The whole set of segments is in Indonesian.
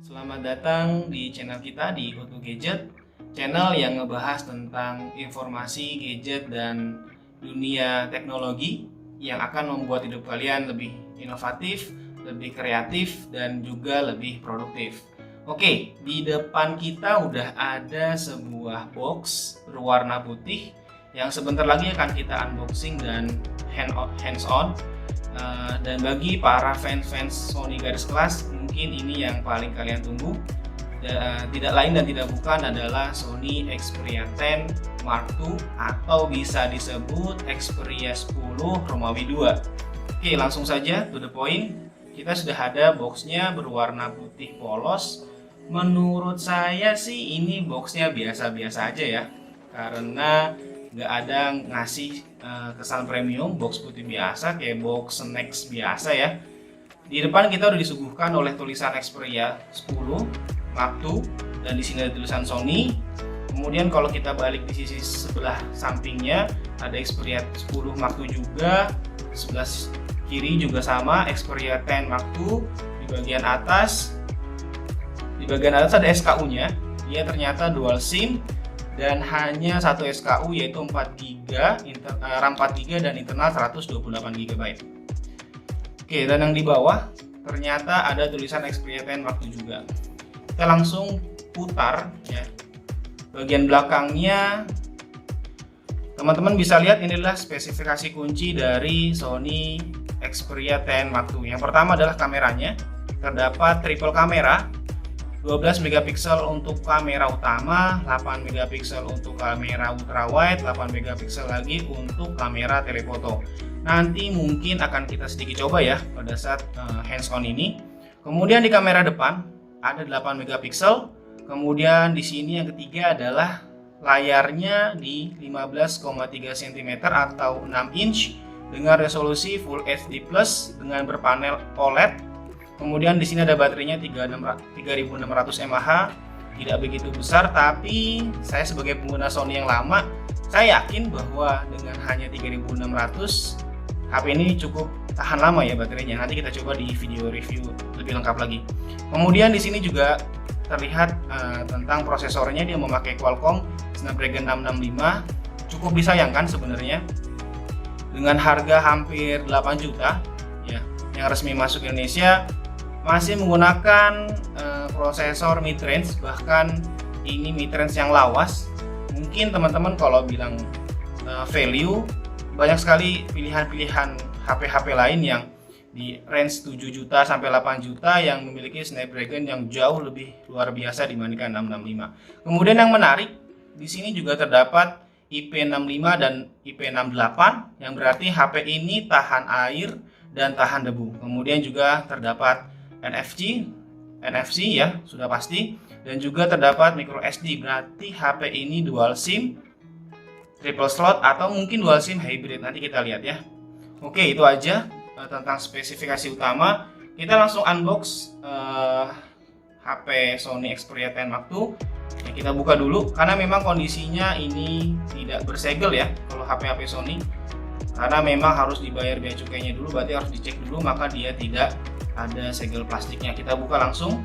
Selamat datang di channel kita di Goto Gadget, channel yang ngebahas tentang informasi, gadget, dan dunia teknologi yang akan membuat hidup kalian lebih inovatif, lebih kreatif, dan juga lebih produktif. Oke, di depan kita udah ada sebuah box berwarna putih yang sebentar lagi akan kita unboxing dan hands-on. Dan bagi para fans Sony garis kelas, mungkin ini yang paling kalian tunggu. Tidak lain dan tidak bukan adalah Sony Xperia 10 Mark II atau bisa disebut Xperia 10 Romawi 2. Oke, langsung saja to the point. Kita sudah ada boxnya berwarna putih polos. Menurut saya sih ini boxnya biasa-biasa aja ya, karena nggak ada ngasih kesan premium. Box putih biasa kayak box snacks biasa ya. Di depan kita udah disuguhkan oleh tulisan Xperia 10 Mark II dan di sini ada tulisan Sony. Kemudian kalau kita balik di sisi sebelah sampingnya ada Xperia 10 Mark II juga. Sebelah kiri juga sama Xperia 10 Mark II. Di bagian atas ada SKU-nya. Dia ternyata dual SIM dan hanya satu SKU yaitu 4GB, RAM 4GB dan internal 128GB. Oke, dan yang di bawah ternyata ada tulisan Xperia 10 Mark II juga. Kita langsung putar ya. Bagian belakangnya teman-teman bisa lihat, ini adalah spesifikasi kunci dari Sony Xperia 10 Mark II. Yang pertama adalah kameranya. Terdapat triple kamera, 12 megapiksel untuk kamera utama, 8 megapiksel untuk kamera ultrawide, 8 megapiksel lagi untuk kamera telefoto. Nanti mungkin akan kita sedikit coba ya pada saat hands-on ini. Kemudian di kamera depan ada 8 megapiksel. Kemudian di sini yang ketiga adalah layarnya di 15,3 cm atau 6 inch dengan resolusi Full HD Plus dengan berpanel OLED. Kemudian di sini ada baterainya 3600 mAh, tidak begitu besar, tapi saya sebagai pengguna Sony yang lama, saya yakin bahwa dengan hanya 3600 HP ini cukup tahan lama ya baterainya. Nanti kita coba di video review lebih lengkap lagi. Kemudian di sini juga terlihat tentang prosesornya, dia memakai Qualcomm Snapdragon 665, cukup disayangkan sebenarnya dengan harga hampir 8 juta ya, yang resmi masuk Indonesia. Masih menggunakan prosesor mid-range, bahkan ini mid-range yang lawas. Mungkin teman-teman kalau bilang value, banyak sekali pilihan-pilihan HP-HP lain yang di range 7 juta sampai 8 juta yang memiliki Snapdragon yang jauh lebih luar biasa dibandingkan 665. Kemudian yang menarik, di sini juga terdapat IP65 dan IP68 yang berarti HP ini tahan air dan tahan debu. Kemudian juga terdapat NFC ya, sudah pasti, dan juga terdapat micro SD, berarti HP ini dual SIM, triple slot atau mungkin dual SIM hybrid, nanti kita lihat ya. Oke, itu aja tentang spesifikasi utama. Kita langsung unbox HP Sony Xperia 10 Mark II. Ya, kita buka dulu karena memang kondisinya ini tidak bersegel ya kalau HP-HP Sony, karena memang harus dibayar bea cukainya dulu, berarti harus dicek dulu, maka dia tidak ada segel plastiknya. Kita buka langsung.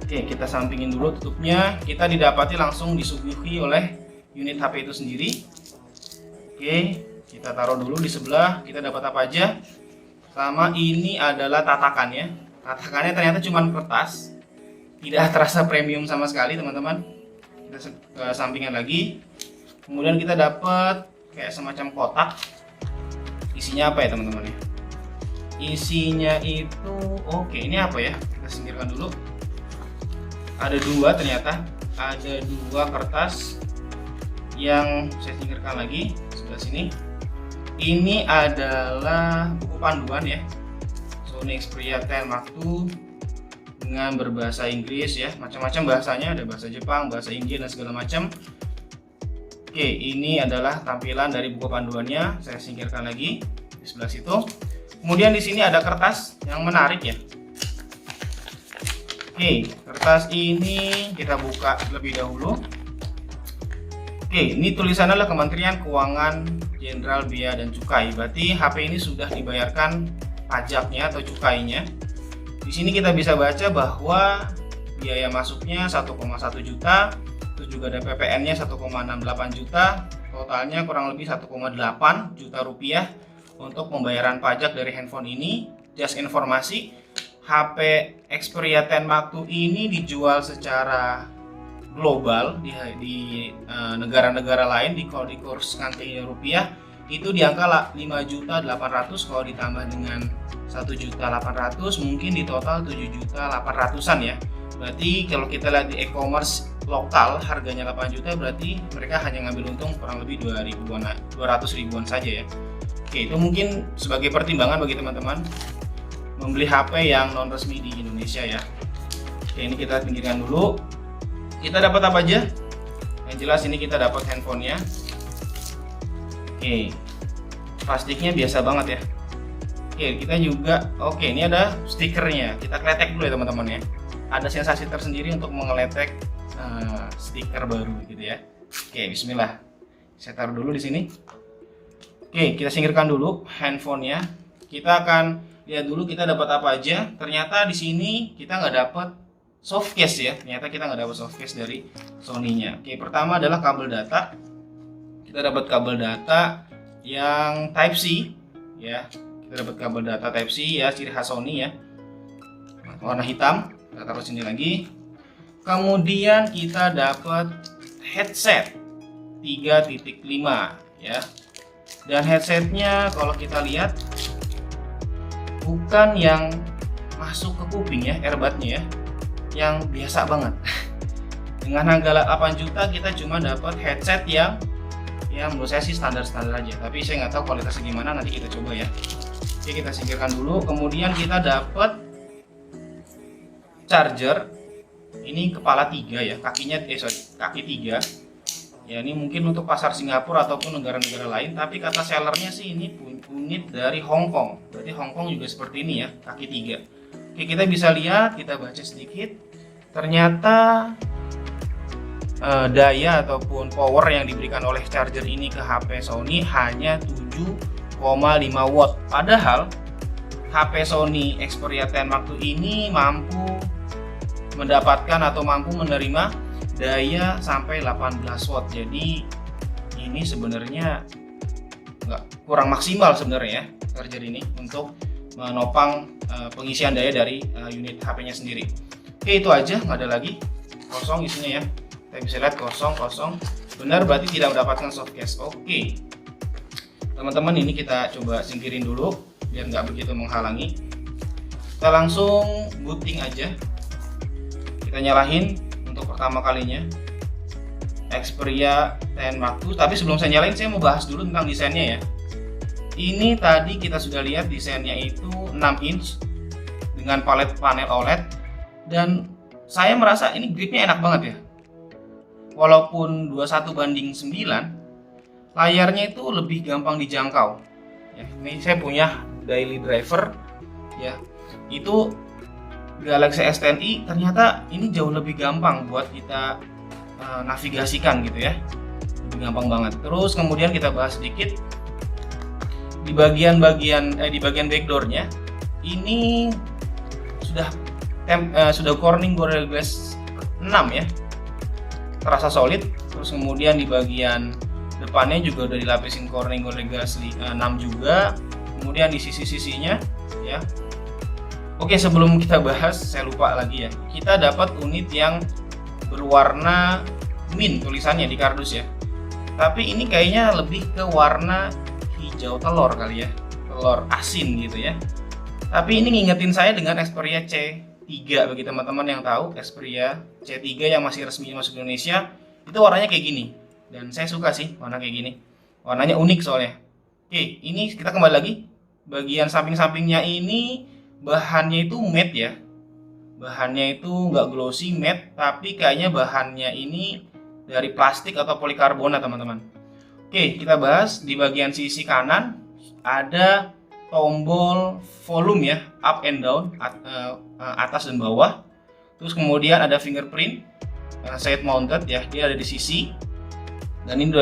Oke, kita sampingin dulu tutupnya. Kita didapati langsung disuguhi oleh unit HP itu sendiri. Oke, kita taruh dulu di sebelah. Kita dapat apa aja? Sama ini adalah tatakannya. Tatakannya ternyata cuma kertas, tidak terasa premium sama sekali teman-teman. Kita sampingan lagi. Kemudian kita dapat kayak semacam kotak. Isinya apa ya teman-teman ya? Isinya itu, oke, ini apa ya? Kita singkirkan dulu. Ada dua ternyata, ada dua kertas yang saya singkirkan lagi sebelah sini. Ini adalah buku panduan ya, Sony Xperia 10 Mark II dengan berbahasa Inggris ya, macam-macam bahasanya, ada bahasa Jepang, bahasa India dan segala macam. Oke, ini adalah tampilan dari buku panduannya. Saya singkirkan lagi di sebelah situ. Kemudian di sini ada kertas yang menarik ya. Oke, kertas ini kita buka lebih dahulu. Oke, ini tulisannya adalah Kementerian Keuangan Jenderal Bea dan Cukai. Berarti HP ini sudah dibayarkan pajaknya atau cukainya. Di sini kita bisa baca bahwa biaya masuknya 1,1 juta, terus juga ada PPN-nya 1,68 juta, totalnya kurang lebih 1,8 juta rupiah untuk pembayaran pajak dari handphone ini. Just informasi, HP Xperia 10 Mark II ini dijual secara global di negara-negara lain di kurs kanti rupiah itu di angka 5.800.000, kalau ditambah dengan 1.800.000 mungkin di total 7.800.000-an ya. Berarti kalau kita lihat di e-commerce lokal harganya 8 juta, berarti mereka hanya ngambil untung kurang lebih 200 ribuan saja ya. Oke, itu mungkin sebagai pertimbangan bagi teman-teman membeli HP yang non resmi di Indonesia ya. Oke, ini kita pinggirkan dulu. Kita dapat apa aja? Yang jelas ini kita dapat handphonenya. Oke, plastiknya biasa banget ya. Oke, kita juga, oke, ini ada stikernya. Kita kletek dulu ya teman-teman ya. Ada sensasi tersendiri untuk mengeletek stiker baru gitu ya. Oke, bismillah. Saya taruh dulu di sini. Oke, kita singkirkan dulu handphonenya. Kita akan lihat dulu kita dapat apa aja. Ternyata di sini kita nggak dapat softcase ya. Ternyata kita nggak dapat softcase dari Sony-nya. Oke, pertama adalah kabel data. Kita dapat kabel data yang Type C ya. Kita dapat kabel data Type C ya, ciri khas Sony ya. Warna hitam. Kita taruh sini lagi. Kemudian kita dapat headset 3.5 ya. Dan headsetnya kalau kita lihat bukan yang masuk ke kuping ya, earbudnya ya, yang biasa banget. Dengan harga 8 juta kita cuma dapat headset yang ya menurut saya sih standar-standar aja. Tapi saya nggak tahu kualitasnya gimana, nanti kita coba ya. Oke, kita singkirkan dulu. Kemudian kita dapat charger. Ini kepala 3 ya, kaki 3. Ya, ini mungkin untuk pasar Singapura ataupun negara-negara lain, tapi kata sellernya sih ini unit dari Hong Kong. Berarti Hong Kong juga seperti ini ya, kaki 3. Oke, kita bisa lihat, kita baca sedikit. Ternyata daya ataupun power yang diberikan oleh charger ini ke HP Sony hanya 7,5 watt. Padahal HP Sony Xperia 10 Mark II ini mampu mendapatkan atau mampu menerima daya sampai 18 watt. Jadi ini sebenarnya kurang maksimal sebenarnya charger ini untuk menopang pengisian daya dari unit HP-nya sendiri. Oke, itu aja, nggak ada lagi, kosong isinya ya. Kita bisa lihat kosong. Benar, berarti tidak mendapatkan softcase. Oke, teman-teman, ini kita coba singkirin dulu biar nggak begitu menghalangi. Kita langsung booting aja. Kita nyalain untuk pertama kalinya Xperia 10 Mark II. Tapi sebelum saya nyalain, saya mau bahas dulu tentang desainnya ya. Ini tadi kita sudah lihat desainnya itu 6 inch dengan palet panel OLED, dan saya merasa ini gripnya enak banget ya. Walaupun 21:9, layarnya itu lebih gampang dijangkau. Ya, ini saya punya daily driver ya. Itu Galaxy S10i, ternyata ini jauh lebih gampang buat kita navigasikan gitu ya. Lebih gampang banget. Terus kemudian kita bahas sedikit di bagian backdoornya. Ini sudah Corning Gorilla Glass 6 ya. Terasa solid. Terus kemudian di bagian depannya juga udah dilapisin Corning Gorilla Glass 6 juga. Kemudian di sisi-sisinya ya. Oke, sebelum kita bahas, saya lupa lagi ya. Kita dapat unit yang berwarna mint tulisannya di kardus ya. Tapi ini kayaknya lebih ke warna hijau telur kali ya. Telur asin gitu ya. Tapi ini ngingetin saya dengan Xperia C3. Bagi teman-teman yang tahu, Xperia C3 yang masih resmi masuk Indonesia, itu warnanya kayak gini. Dan saya suka sih warna kayak gini. Warnanya unik soalnya. Oke, ini kita kembali lagi. Bagian samping-sampingnya ini bahannya itu matte ya. Bahannya itu nggak glossy, matte, tapi kayaknya bahannya ini dari plastik atau polikarbonat teman-teman. Oke, kita bahas di bagian sisi kanan ada tombol volume ya, up and down, atas dan bawah. Terus kemudian ada fingerprint, side mounted ya, dia ada di sisi. Dan ini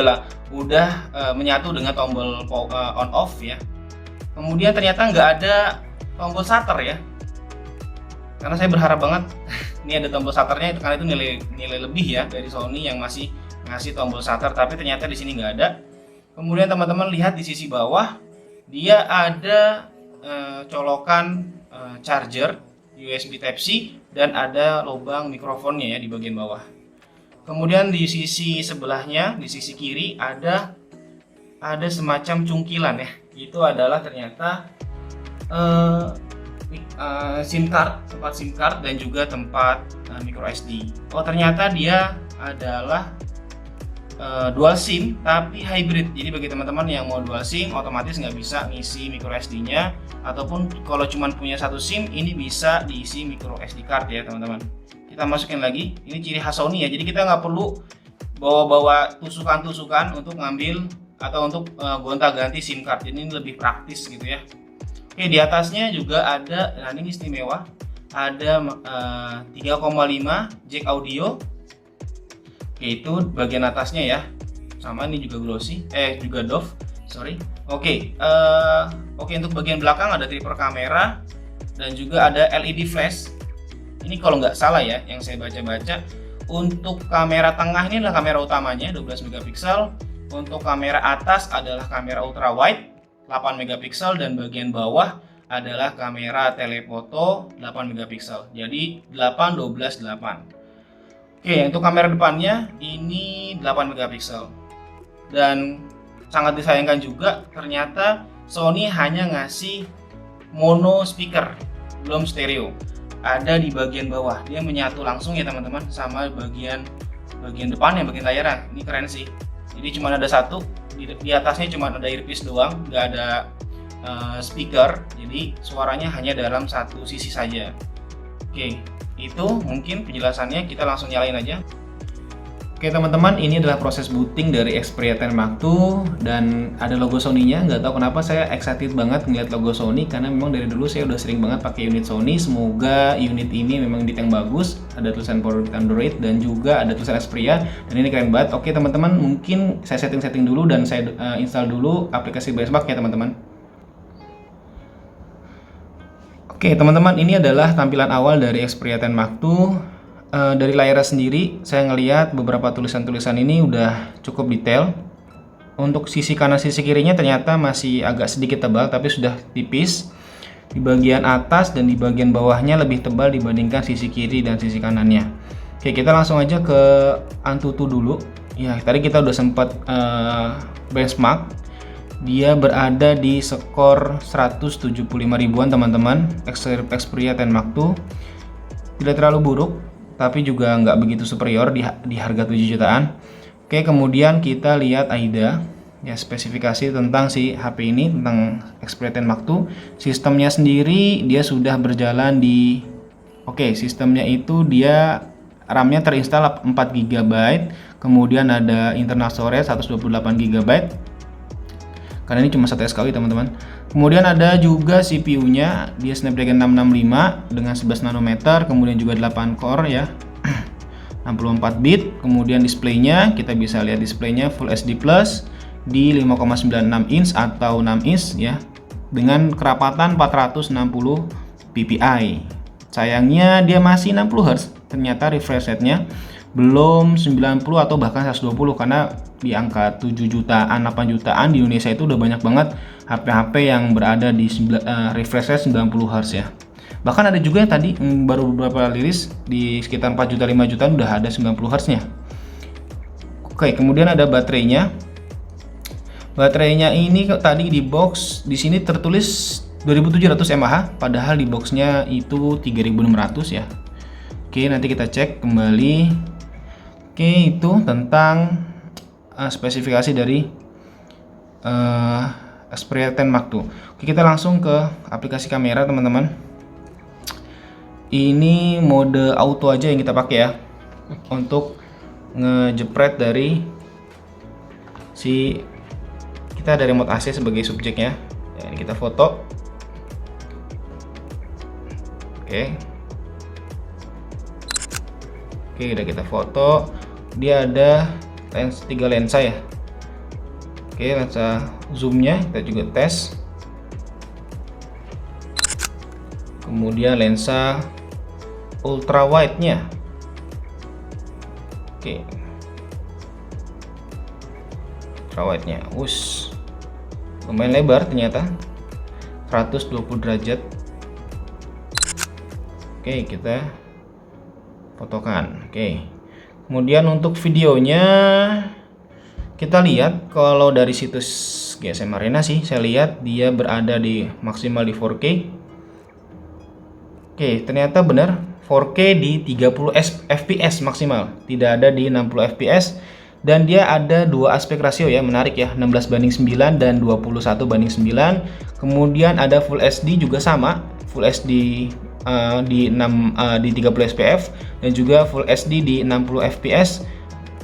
udah menyatu dengan tombol on off ya. Kemudian ternyata nggak ada tombol shutter ya. karena saya berharap banget ini ada tombol shutternya, karena itu nilai lebih ya dari Sony yang masih ngasih tombol shutter, tapi ternyata di sini nggak ada. Kemudian teman-teman lihat di sisi bawah dia ada colokan charger USB Type-C dan ada lubang mikrofonnya ya di bagian bawah. Kemudian di sisi sebelahnya, di sisi kiri ada semacam cungkilan ya. Itu adalah ternyata SIM card, tempat SIM card dan juga tempat micro SD. Oh, ternyata dia adalah dual SIM tapi hybrid. Jadi bagi teman-teman yang mau dual SIM otomatis nggak bisa ngisi micro SD-nya, ataupun kalau cuma punya satu SIM ini bisa diisi micro SD card ya teman-teman. Kita masukin lagi, ini ciri khas Sony ya. Jadi kita nggak perlu bawa-bawa tusukan-tusukan untuk ngambil atau untuk gonta-ganti SIM card. Jadi ini lebih praktis gitu ya. Oke, di atasnya juga ada, nah ini istimewa, ada 3,5 jack audio. Oke, itu bagian atasnya ya. Sama ini juga glossy, juga doff, sorry. Oke, untuk bagian belakang ada triple kamera dan juga ada LED flash. Ini kalau nggak salah ya, yang saya baca-baca, untuk kamera tengah ini adalah kamera utamanya 12 megapiksel. Untuk kamera atas adalah kamera ultra wide 8 megapiksel dan bagian bawah adalah kamera telefoto 8 megapiksel. Jadi 8 12 8. Oke, untuk kamera depannya ini 8 megapiksel. Dan sangat disayangkan juga ternyata Sony hanya ngasih mono speaker, belum stereo. Ada di bagian bawah. Dia menyatu langsung ya teman-teman sama bagian depannya, bagian layaran. Ini keren sih. Jadi cuma ada satu, di atasnya cuma ada earpiece doang, nggak ada speaker, jadi suaranya hanya dalam satu sisi saja. Oke, itu mungkin penjelasannya, kita langsung nyalain aja. Oke teman-teman, ini adalah proses booting dari Xperia 10 Mark II dan ada logo Sony-nya. Nggak tahu kenapa saya excited banget ngeliat logo Sony, karena memang dari dulu saya udah sering banget pakai unit Sony. Semoga unit ini memang unit yang bagus, ada tulisan Powered with Android dan juga ada tulisan Xperia, dan ini keren banget. Oke teman-teman, mungkin saya setting dulu dan saya install dulu aplikasi Benchmark ya teman-teman. Oke teman-teman, ini adalah tampilan awal dari Xperia 10 Mark II. Dari layar sendiri saya ngelihat beberapa tulisan-tulisan ini udah cukup detail. Untuk sisi kanan sisi kirinya ternyata masih agak sedikit tebal tapi sudah tipis. Di bagian atas dan di bagian bawahnya lebih tebal dibandingkan sisi kiri dan sisi kanannya. Oke, kita langsung aja ke Antutu dulu. Ya, tadi kita udah sempat benchmark. Dia berada di skor 175 ribuan teman-teman. Xperia 10 Mark II tidak terlalu buruk, tapi juga nggak begitu superior di harga 7 jutaan. Oke, kemudian kita lihat AIDA ya, spesifikasi tentang si HP ini, tentang Xperia 10 Mark II. Sistemnya sendiri dia sudah berjalan di sistemnya itu dia RAM-nya terinstall 4 GB, kemudian ada internal storage 128 GB. Karena ini cuma satu SKU teman-teman. Kemudian ada juga CPU-nya, dia Snapdragon 665 dengan 11 nanometer, kemudian juga 8 core ya, 64 bit. Kemudian displaynya, kita bisa lihat displaynya Full HD Plus di 5,96 inch atau 6 inch ya, dengan kerapatan 460 ppi. Sayangnya dia masih 60 Hz. Ternyata refresh rate-nya belum 90 atau bahkan 120, karena di angka 7 jutaan, 8 jutaan di Indonesia itu udah banyak banget HP-HP yang berada di refresh rate 90 Hz ya. Bahkan ada juga yang tadi baru beberapa rilis di sekitar 4 juta 5 jutaan udah ada 90 Hz nya. Oke, kemudian ada baterainya. Baterainya ini tadi di box di sini tertulis 2700 mAh, padahal di boxnya itu 3600 ya. Oke, nanti kita cek kembali. Oke, itu tentang spesifikasi dari Xperia 10 Mark II. Oke, kita langsung ke aplikasi kamera teman-teman. Ini mode auto aja yang kita pakai ya, untuk ngejepret dari kita dari remote AC sebagai subjeknya. Ya, ini kita foto. Oke, udah kita foto. Dia ada 3 lensa ya. Oke, lensa zoomnya kita juga tes. Kemudian lensa ultra wide-nya. Oke. Ultra wide-nya. Lumayan lebar ternyata. 120 derajat. Oke, kita fotokan. Oke. Kemudian untuk videonya kita lihat kalau dari situs GSM Arena sih saya lihat dia berada di maksimal di 4K. Oke, ternyata benar 4K di 30 fps maksimal, tidak ada di 60 fps. Dan dia ada dua aspek rasio ya, menarik ya, 16:9 dan 21:9. Kemudian ada Full HD juga sama, Full HD di 30 fps dan juga Full HD di 60 fps.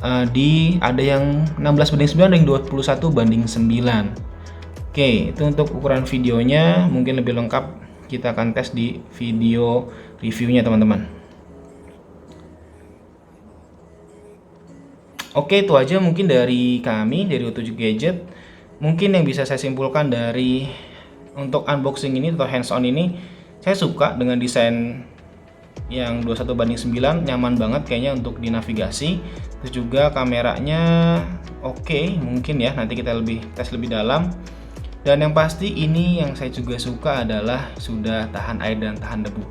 Ada yang 16:9 dan 21:9. Oke, itu untuk ukuran videonya. Mungkin lebih lengkap kita akan tes di video reviewnya teman-teman. Oke, itu aja mungkin dari kami, dari O7 Gadget. Mungkin yang bisa saya simpulkan dari untuk unboxing ini atau hands on ini, saya suka dengan desain yang 21:9, nyaman banget kayaknya untuk di navigasi. Terus juga kameranya oke, mungkin ya nanti kita tes lebih dalam. Dan yang pasti ini yang saya juga suka adalah sudah tahan air dan tahan debu.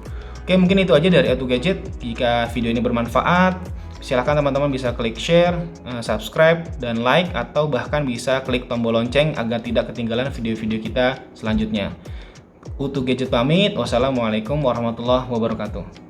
Oke, mungkin itu aja dari O7 Gadget. Jika video ini bermanfaat, silahkan teman-teman bisa klik share, subscribe, dan like, atau bahkan bisa klik tombol lonceng agar tidak ketinggalan video-video kita selanjutnya. O7 Gadget pamit. Wassalamualaikum warahmatullahi wabarakatuh.